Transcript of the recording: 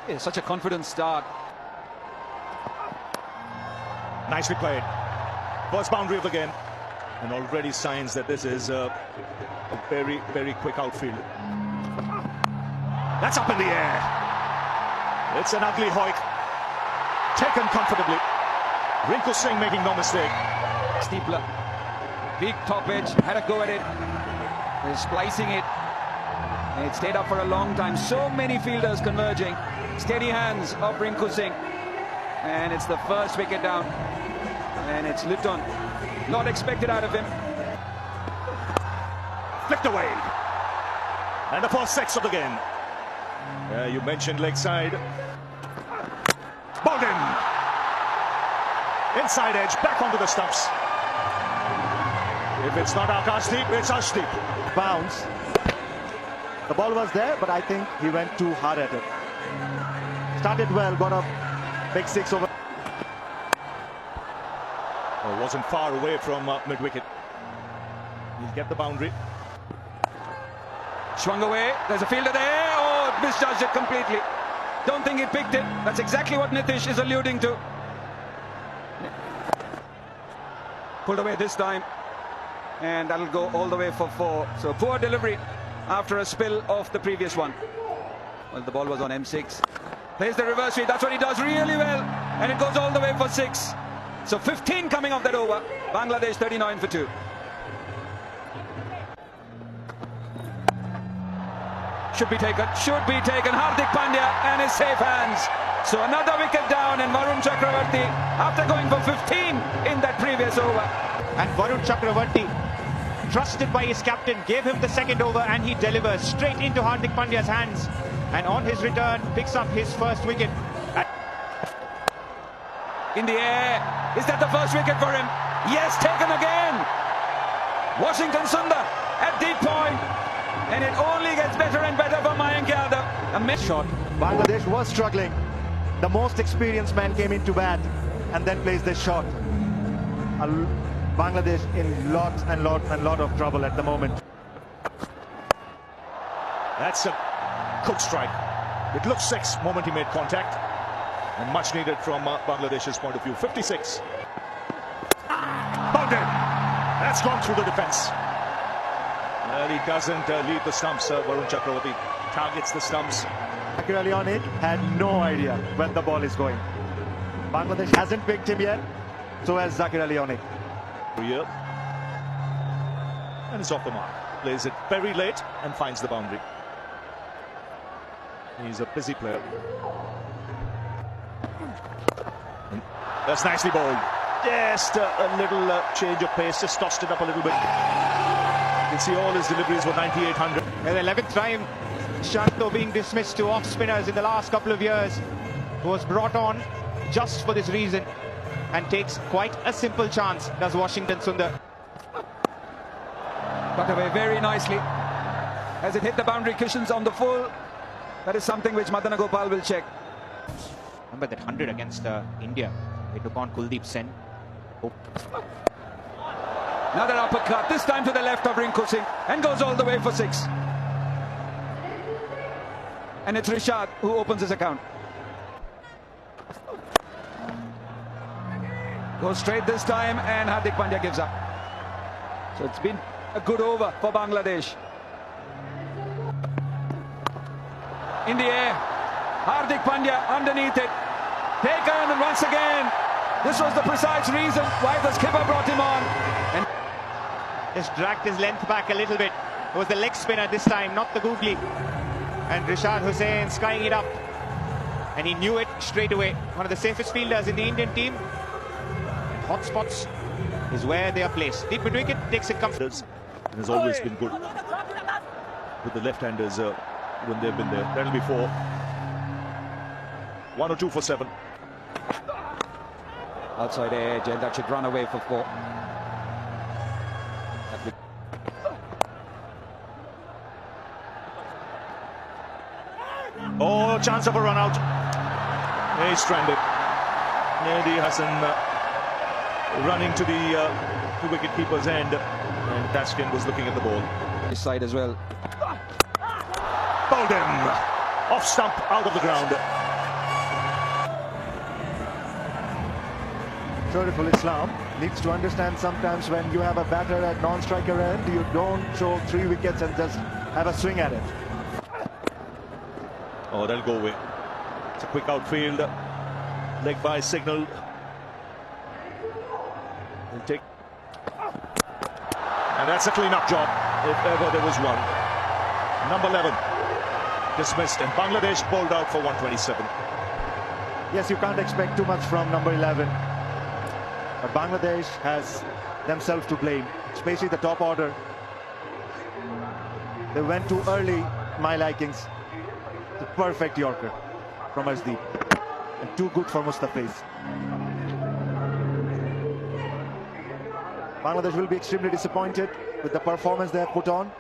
Yeah, such a confident start. Nicely played. First boundary of the game. And already signs that this is a very, very quick outfield. That's up in the air. It's an ugly hoik. Taken comfortably. Rinku Singh making no mistake. Steepler. Big top edge. Had a go at it. They're splicing it. And it stayed up for a long time. So many fielders converging. Steady hands of Rinku Singh. And it's the first wicket down. And it's Litton. Not expected out of him. Flicked away. And the first six of the game. You mentioned leg side. Bowled in. Inside edge, back onto the stumps. If it's not Akashdeep, it's Ashdeep. Bounce. The ball was there, but I think he went too hard at it. Started well, got a big six over. Oh, wasn't far away from mid-wicket. He'll get the boundary. Swung away. There's a fielder there. Oh, misjudged it completely. Don't think he picked it. That's exactly what Nitish is alluding to. Pulled away this time. And that'll go all the way for 4. So poor delivery after a spill of the previous one. Well, the ball was on M6. Plays the reverse sweep. That's what he does really well. And it goes all the way for 6. So 15 coming off that over. Bangladesh 39 for 2. Should be taken. Hardik Pandya and his safe hands. So another wicket down, and Varun Chakravarti, after going for 15 in that previous over. And Varun Chakravarti, trusted by his captain, gave him the second over, and he delivers straight into Hardik Pandya's hands. And on his return, picks up his first wicket. In the air. Is that the first wicket for him? Yes, taken again. Washington Sundar at deep point. And it only gets better and better for Mayank Yadav. A missed shot. Bangladesh was struggling. The most experienced man came into bat and then plays this shot. Bangladesh in lots of trouble at the moment. That's a good strike. It looks 6 moment he made contact. And much needed from Bangladesh's point of view. 56. Bowled in. That's gone through the defence. Well, he doesn't leave the stumps. Varun Chakravarti targets the stumps. Zakir Ali on it had no idea where the ball is going. Bangladesh hasn't picked him yet. So has Zakir Ali on it. And it's off the mark. Plays it very late and finds the boundary. He's a busy player. That's nicely bowled. Just a little change of pace. Just tossed it up a little bit. You can see all his deliveries were 9800. And the 11th time Shanto being dismissed to off spinners in the last couple of years, was brought on just for this reason and takes quite a simple chance, does Washington Sundar. Cut away very nicely. As it hit the boundary cushions on the full, that is something which Madana Gopal will check. Remember that 100 against India. They took on Kuldeep Sen. Oh. Another uppercut, this time to the left of Rinku Singh, and goes all the way for 6. And it's Rishad who opens his account. Goes straight this time, and Hardik Pandya gives up. So it's been a good over for Bangladesh. In the air, Hardik Pandya underneath it. Taken, and once again, this was the precise reason why the skipper brought him on. And just dragged his length back a little bit. It was the leg spinner this time, not the googly. And Rishad Hussain skying it up. And he knew it straight away. One of the safest fielders in the Indian team. And hot spots is where they are placed. Deep mid-wicket, takes it comfortably. And has always been good with the left-handers when they've been there. That'll be 4. 1 or 2 for 7. Outside edge, and that should run away for 4. Oh, chance of a run out. He's stranded. Mehdi Hassan running to the wicket-keeper's end, and Tashkent was looking at the ball. His side as well. Bowled him. Off stump, out of the ground. Shariful Islam needs to understand sometimes when you have a batter at non-striker end, you don't throw 3 wickets and just have a swing at it. Oh, they'll go away. It's a quick outfield. Leg by signal. They'll take. And that's a clean-up job, if ever there was one. Number 11 dismissed, and Bangladesh bowled out for 127. Yes, you can't expect too much from number 11. But Bangladesh has themselves to blame, especially the top order. They went too early, my likings. The perfect Yorker from Arshdeep. And too good for Mustafiz. Bangladesh will be extremely disappointed with the performance they have put on.